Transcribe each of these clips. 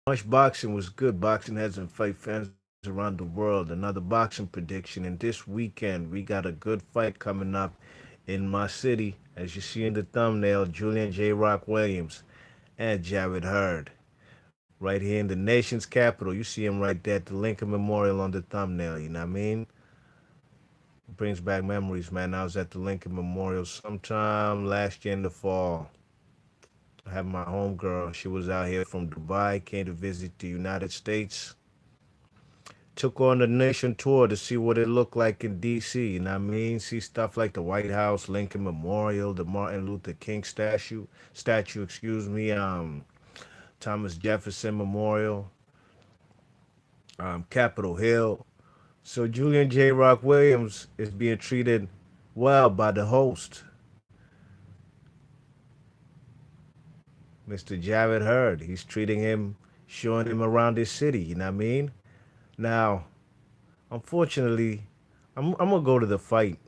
Much boxing was good. Boxing heads and fight fans around the world. Another boxing prediction. And this weekend, we got a good fight coming up in my city. As you see in the thumbnail, Julian J. Rock Williams and Jarrett Hurd. Right here in the nation's capital. You see him right there at the Lincoln Memorial on the thumbnail. You know what I mean? Brings back memories, man. I was at the Lincoln Memorial sometime last year in the fall. I had my homegirl. She was out here from Dubai, came to visit the United States. Took on the nation tour to see what it looked like in D.C. You know what I mean? See stuff like the White House, Lincoln Memorial, the Martin Luther King statue, Thomas Jefferson Memorial, Capitol Hill. So Julian J. Rock Williams is being treated well by the host, Mr. Jarrett Hurd. He's treating him, showing him around his city. You know what I mean? Now, unfortunately, I'm gonna go to the fight.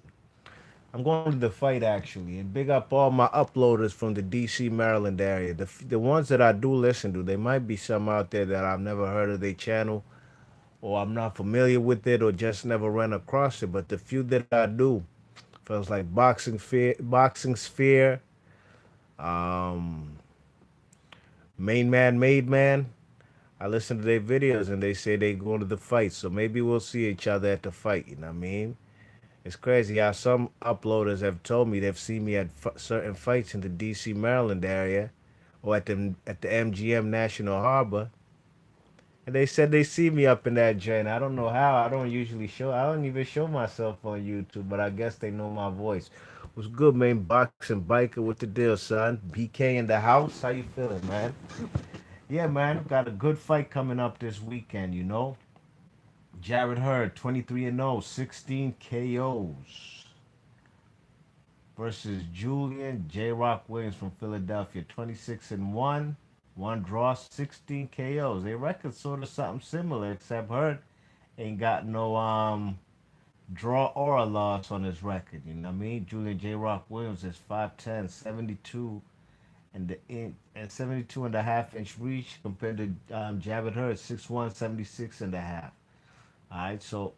I'm going to the fight actually, and big up all my uploaders from the D.C. Maryland area. The ones that I do listen to, there might be some out there that I've never heard of their channel, or I'm not familiar with it, or just never ran across it. But the few that I do, feels like Boxing Sphere, um, Main Man, Made Man. I listen to their videos and they say they going to the fight, so maybe we'll see each other at the fight. You know what I mean? It's crazy how some uploaders have told me they've seen me at certain fights in the D.C. Maryland area, or at the MGM National Harbor, and they said they see me up in that joint. I don't know how. I don't usually show. I don't even show myself on YouTube, but I guess they know my voice. What's good, man? Boxing biker with the deal, son. BK in the house. How you feeling, man? Yeah, man. Got a good fight coming up this weekend. Jarrett Hurd, 23-0, 16 KOs versus Julian J. Rock Williams from Philadelphia, 26-1, one draw, 16 KOs. They record sort of something similar, except Hurd ain't got no draw or a loss on his record. You know what I mean? Julian J. Rock Williams is 5'10", 72 and 72 and a half inch reach compared to Jarrett Hurd, 6'1", 76 and a half. All right, so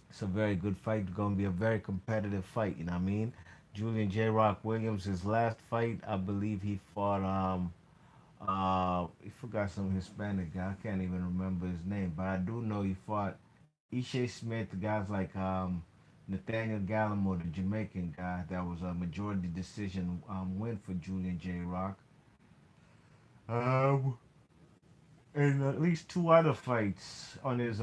it's a very good fight. It's going to be a very competitive fight. You know what I mean? Julian J. Rock Williams, his last fight, I believe he fought. He forgot some Hispanic guy. I can't even remember his name, but I do know he fought Ishe Smith. The guys like Nathaniel Gallimore, the Jamaican guy. That was a majority decision win for Julian J. Rock. Um, and at least two other fights on his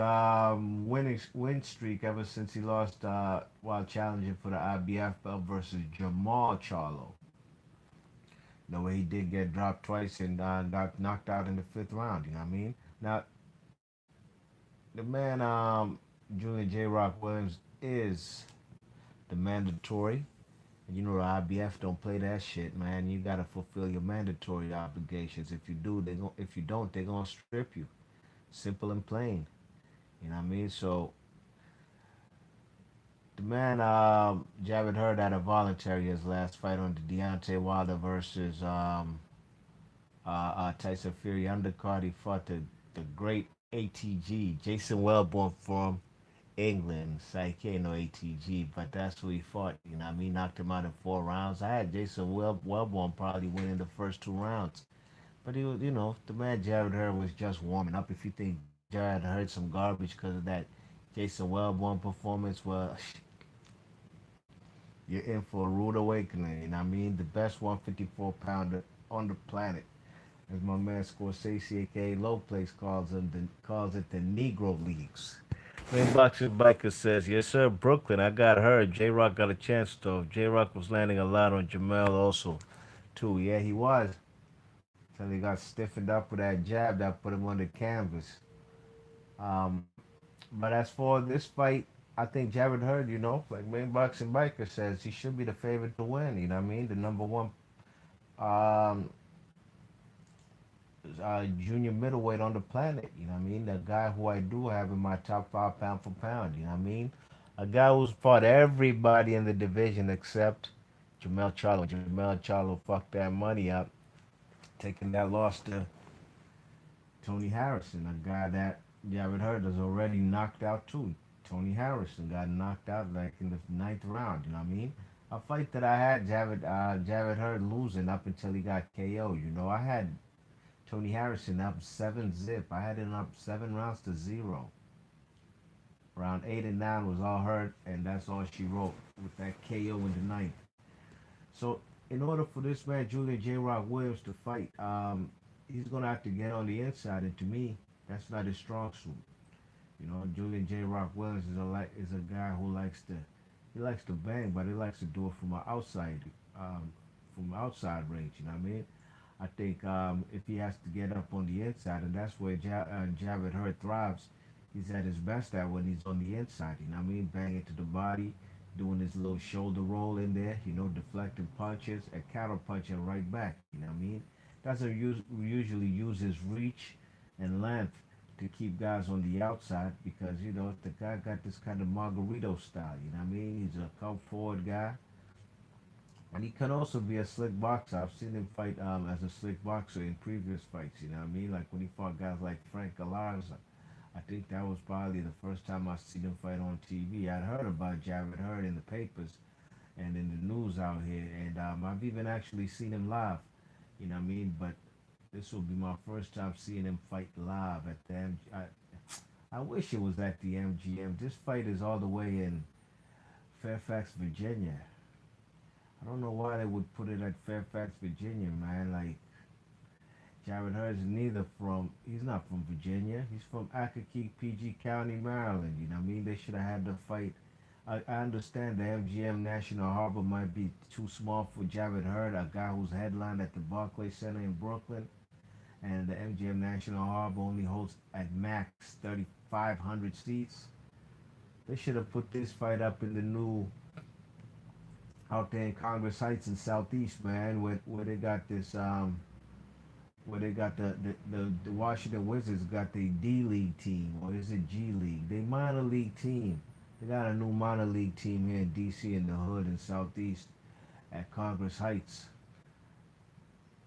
win streak ever since he lost while challenging for the IBF belt versus Jamal Charlo. The way he did get dropped twice and knocked out in the fifth round. You know what I mean? Now the man Julian J. Rock Williams is the mandatory. And you know the IBF don't play that shit, man. You gotta fulfill your mandatory obligations. If you don't, they're gonna strip you. Simple and plain. You know what I mean? So the man Jared Hurd had a voluntary his last fight on the Deontay Wilder versus Tyson Fury undercard. He fought the great ATG Jason Wellborn from England. Psych ain't no ATG, but that's who he fought. You know what I mean? Knocked him out in 4 rounds. I had Jason Wellborn probably winning the first 2 rounds. But he was, the man Jared Hurd was just warming up. If you think Jared Hurd some garbage because of that Jason Wellborn performance, well, you're in for a rude awakening. You know what I mean? The best 154 pounder on the planet. As my man Scorsese, aka Low Place, calls it the Negro Leagues. Boxer Biker says, yes, sir, Brooklyn. I got Hurd. J Rock got a chance, though. J Rock was landing a lot on Jamel also, too. Yeah, he was. Until he got stiffened up with that jab that put him on the canvas. Um, but as for this fight, I think Jared Hurd, like Main Boxing Biker says, he should be the favorite to win. You know what I mean? The number one um, junior middleweight on the planet. You know what I mean? The guy who I do have in my top five pound for pound. You know what I mean? A guy who's fought everybody in the division except Jamel Charlo. Jamel Charlo fucked that money up, taking that loss to Tony Harrison, a guy that Jarrett Hurd has already knocked out too. Tony Harrison got knocked out like in the ninth round. You know what I mean? A fight that I had Jarrett Hurd losing up until he got KO. You know, I had Tony Harrison up 7-0. I had him up 7 rounds to 0. Round 8 and 9 was all Hurd, and that's all she wrote with that KO in the ninth. So in order for this man Julian J. Rock Williams to fight, he's gonna have to get on the inside, and to me, that's not his strong suit. You know, Julian J. Rock Williams is a guy who likes to bang, but he likes to do it um, from outside range. You know what I mean? I think if he has to get up on the inside, and that's where Javed Hurd thrives. He's at his best at when he's on the inside. You know what I mean? Banging to the body, doing his little shoulder roll in there. You know, deflecting punches and counter punching right back. You know what I mean? That's how we usually use his reach and length to keep guys on the outside because the guy got this kind of Margarito style. You know what I mean? He's a come forward guy, and he can also be a slick boxer. I've seen him fight as a slick boxer in previous fights. You know what I mean? Like when he fought guys like Frank Alonzo. I think that was probably the first time I seen him fight on TV. I'd heard about Jarrett Hurd in the papers and in the news out here, and I've even actually seen him live. You know what I mean? But this will be my first time seeing him fight live at the I wish it was at the MGM. This fight is all the way in Fairfax, Virginia. I don't know why they would put it at Fairfax, Virginia, man. Like Jarrett Hurd is he's not from Virginia. He's from Akakeek, PG County, Maryland. You know what I mean? They should have had the fight. I understand the MGM National Harbor might be too small for Jarrett Hurd, a guy who's headlined at the Barclays Center in Brooklyn. And the MGM National Harbor only holds at max 3,500 seats. They should have put this fight up in the new out there in Congress Heights in Southeast, man, where they got this where they got the Washington Wizards got the D League team, or is it G League? They minor league team. They got a new minor league team here in DC in the hood in Southeast at Congress Heights.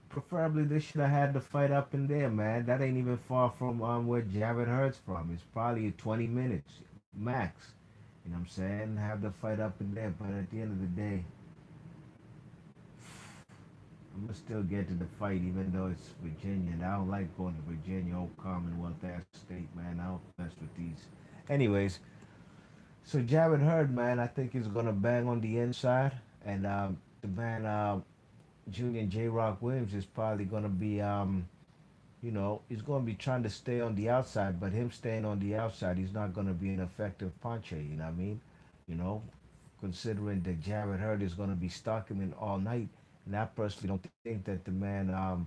Preferably they should have had the fight up in there, man. That ain't even far from where Jarrett Hurd's from. It's probably 20 minutes max. You know what I'm saying? Have the fight up in there, but at the end of the day, I'm gonna still get to the fight, even though it's Virginia. And I don't like going to Virginia, old Commonwealth ass state, man. I don't mess with these. Anyways, so Jarrett Hurd, man, I think he's gonna bang on the inside, and the man Julian J. Rock Williams is probably gonna be he's gonna be trying to stay on the outside, but him staying on the outside, he's not gonna be an effective puncher. You know what I mean? You know, considering that Jarrett Hurd is gonna be stalking him all night. And I personally don't think that the man,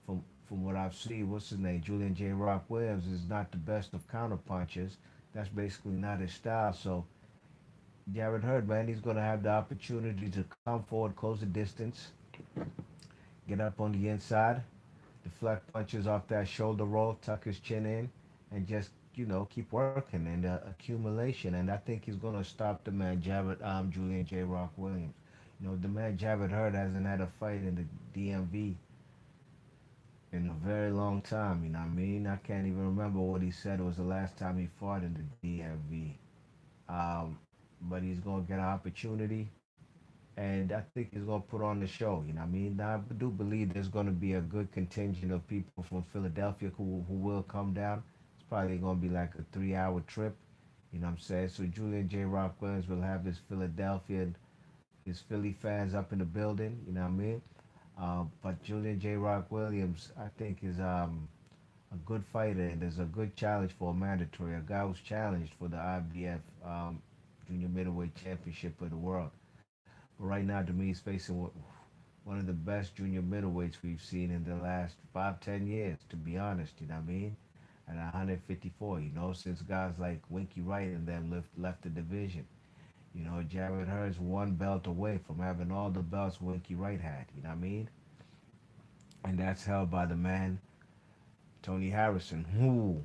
from what I've seen, what's his name, Julian J. Rock Williams, is not the best of counter punchers. That's basically not his style. So Jarrett Hurd, man, he's gonna have the opportunity to come forward, close the distance, get up on the inside, deflect punches off that shoulder roll, tuck his chin in, and just keep working and accumulation. And I think he's gonna stop the man Julian J. Rock Williams. The man Javed Hurd hasn't had a fight in the DMV in a very long time. You know what I mean? I can't even remember what he said was the last time he fought in the DMV. But he's gonna get an opportunity, and I think he's gonna put on the show. You know what I mean? Now, I do believe there's gonna be a good contingent of people from Philadelphia who will come down. It's probably gonna be like a 3-hour trip. You know what I'm saying? So Julian J. Rock Williams will have his Philly fans up in the building. You know what I mean? But Julian J. Rock Williams, I think, is a good fighter, and there's a good challenge for a mandatory. A guy who's challenged for the IBF Junior Middleweight Championship of the world. But right now, to me, he's facing one of the best junior middleweights we've seen in the last 5, 10 years, to be honest. You know what I mean? At 154, since guys like Winky Wright and them left the division. Jarrett Hurd's one belt away from having all the belts Winky Wright had. You know what I mean? And that's held by the man, Tony Harrison, who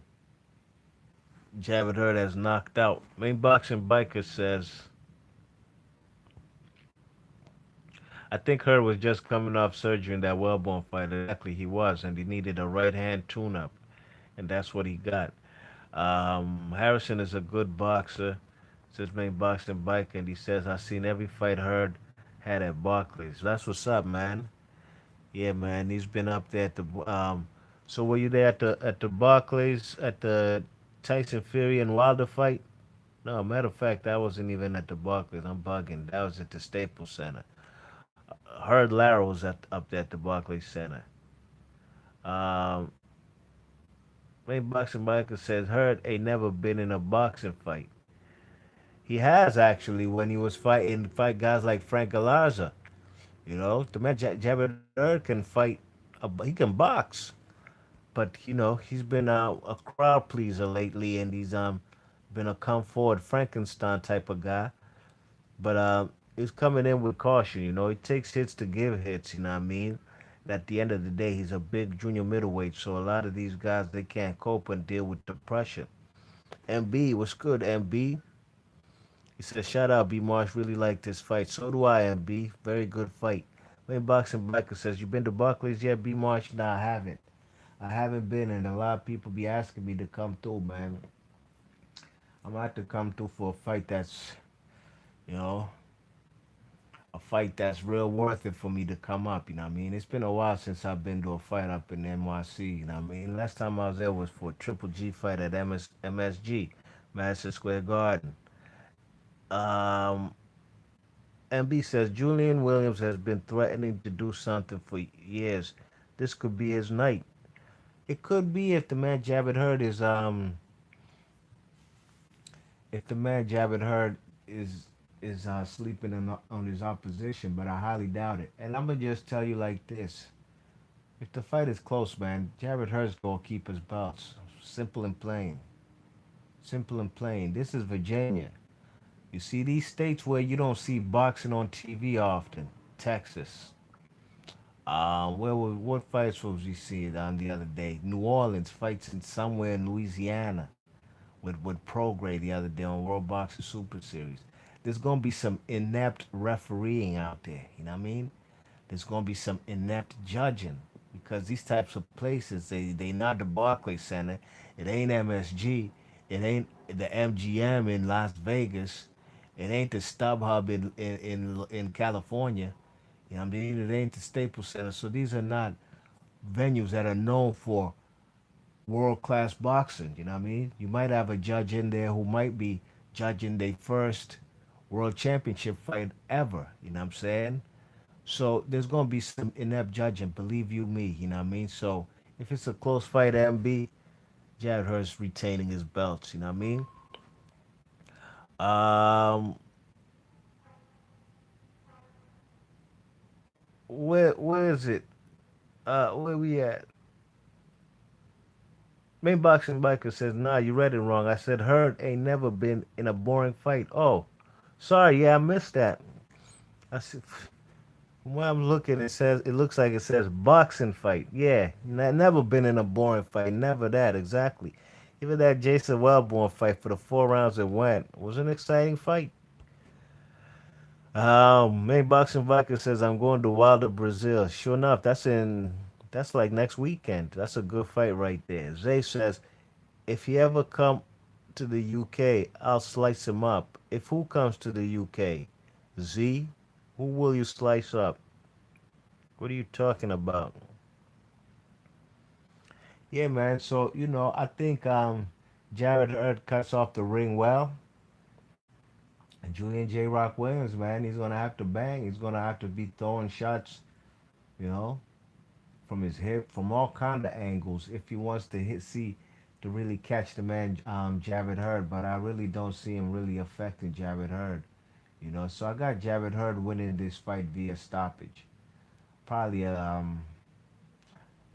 Jarrett Hurd has knocked out. Main Boxing Biker says, I think Hurd was just coming off surgery in that Wellborn fight. Exactly, he was, and he needed a right hand tune-up. and that's what he got. Harrison is a good boxer. Says main boxing bike, and he says I seen every fight Hurd had at Barclays. That's what's up, man. Yeah, man. He's been up there at the. So were you there at the Barclays at the Tyson Fury and Wilder fight? No, matter of fact, I wasn't even at the Barclays. I'm bugging. That was at the Staples Center. Hurd Lara was up there at the Barclays Center. Um, main boxing biker says Hurd ain't never been in a boxing fight. He has actually when he was fight guys like Frank Galarza. You know, the man Jared Hurd can fight. He can box, but you know he's been a crowd pleaser lately, and he's been a come forward Frankenstein type of guy. But he's coming in with caution. You know, he takes hits to give hits. You know what I mean? And at the end of the day, he's a big junior middleweight, so a lot of these guys they can't cope and deal with the pressure. MB, what's good, MB? He said, shout out, B Marsh. Really like this fight. So do I, MB. Very good fight. Main Boxing Biker says, you been to Barclays yet, B Marsh? Nah, I haven't. I haven't been, and a lot of people be asking me to come through, man. I'm gonna have to come through for a fight that's, you know, a fight that's real worth it for me to come up. You know what I mean? It's been a while since I've been to a fight up in NYC. You know what I mean? Last time I was there was for a Triple G fight at MSG, Madison Square Garden. Um, MB says Julian Williams has been threatening to do something for years. This could be his night. It could be if the man Jarrett Hurd is if the man Jarrett Hurd is sleeping on his opposition, but I highly doubt it. And I'm gonna just tell you like this: if the fight is close, man, Jarrett Hurd's gonna keep his belts. Simple and plain. Simple and plain. This is Virginia. You see these states where you don't see boxing on TV often. Texas. What fights was we seeing on the other day? New Orleans fights in somewhere in Louisiana with Prograde the other day on World Boxing Super Series. There's gonna be some inept refereeing out there. You know what I mean? There's gonna be some inept judging because these types of places they not the Barclays Center. It ain't MSG. It ain't the MGM in Las Vegas. It ain't the StubHub in California. You know what I mean? It ain't the Staples Center. So these are not venues that are known for world class boxing. You know what I mean? You might have a judge in there who might be judging their first world championship fight ever. You know what I'm saying? So there's gonna be some inept judging, believe you me. You know what I mean? So if it's a close fight, MB, Jared Hurst retaining his belts. You know what I mean? Um, where is it? Where we at? Main boxing biker says, nah, you read it wrong. I said Hurd ain't never been in a boring fight. Oh, sorry, yeah, I missed that. I said, from where I'm looking, it looks like it says boxing fight. Yeah, never been in a boring fight. Never that exactly. Even that Jason Wellborn fight for the 4 rounds it went was an exciting fight. Main boxing biker says I'm going to Wilder Brazil. Sure enough, that's like next weekend. That's a good fight right there. Zay says if he ever come to the UK, I'll slice him up. If who comes to the UK? Z? Who will you slice up? What are you talking about? Yeah, man. So, I think Jared Hurd cuts off the ring well. And Julian J. Rock Williams, man, he's gonna have to bang. He's gonna have to be throwing shots, you know, from his hip, from all kind of angles, if he wants to to really catch the man, Jared Hurd. But I really don't see him really affecting Jared Hurd. So I got Jared Hurd winning this fight via stoppage. Probably 11th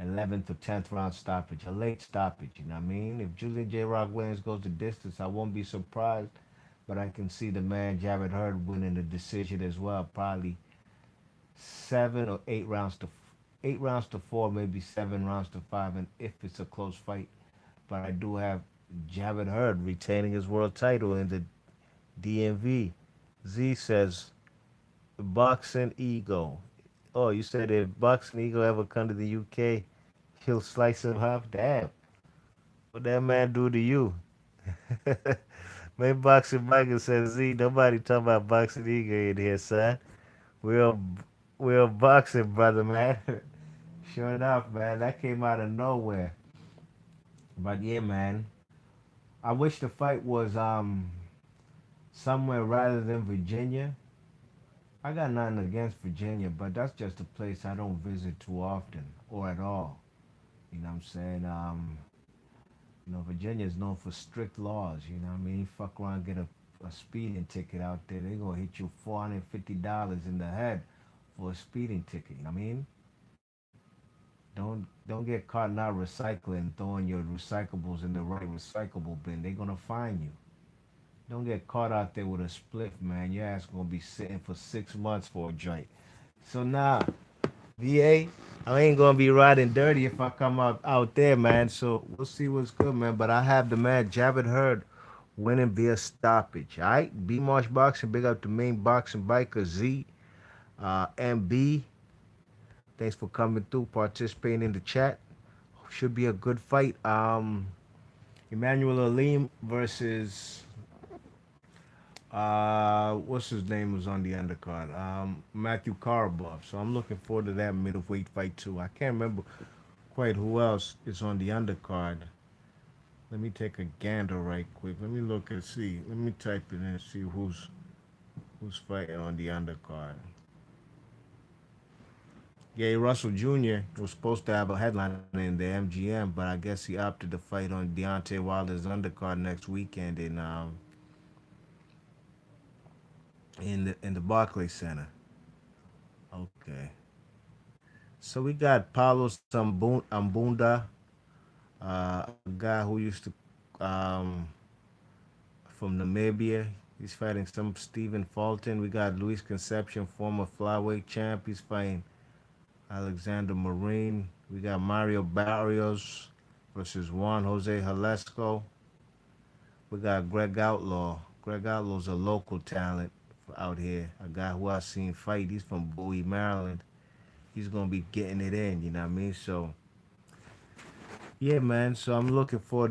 or 10th round stoppage, a late stoppage. You know what I mean? If Julian J. Rock Williams goes the distance, I won't be surprised. But I can see the man Jared Hurd winning the decision as well. Probably 8 rounds to 4, maybe 7 rounds to 5, and if it's a close fight. But I do have Jared Hurd retaining his world title in the DMV. Z says boxing ego. Oh, you said if boxing ego ever come to the UK, he'll slice him half. Damn. What that man do to you? Man, Boxing Michael says, Z, nobody talking about Boxing Eagle in here, son. We're we're boxing, brother, man. Sure enough, man, that came out of nowhere. But yeah, man, I wish the fight was somewhere rather than Virginia. I got nothing against Virginia, but that's just a place I don't visit too often or at all. You know what I'm saying? Virginia is known for strict laws. You know what I mean? Fuck around, get a speeding ticket out there. They gonna hit you $450 in the head for a speeding ticket. You know what I mean? Don't get caught not recycling, throwing your recyclables in the right recyclable bin. They're gonna fine you. Don't get caught out there with a spliff, man. Your ass gonna be sitting for 6 months for a joint. So now, VA, I ain't gonna be riding dirty if I come out there, man. So we'll see what's good, man. But I have the man Jarrett Hurd winning via stoppage. All right, B Marsh Boxing, big up the main boxing biker Z, MB. Thanks for coming through, participating in the chat. Should be a good fight. Emmanuel Alim versus what's his name was on the undercard? Matthew Karabov. So I'm looking forward to that middleweight fight too. I can't remember quite who else is on the undercard. Let me take a gander right quick. Let me look and see. Let me type it in and see who's fighting on the undercard. Gary Russell Jr. was supposed to have a headline in the MGM, but I guess he opted to fight on Deontay Wilder's undercard next weekend in the Barclays Center. Okay. So we got Paulo Ambunda, a guy who used to from Namibia. He's fighting some Stephen Fulton. We got Luis Concepcion, former flyweight champ. He's fighting Alexander Marine. We got Mario Barrios versus Juan Jose Halesco. We got Greg Outlaw. Greg Outlaw's a local talent out here. A guy who I've seen fight. He's from Bowie, Maryland. He's gonna be getting it in. You know what I mean? So yeah, man. So I'm looking forward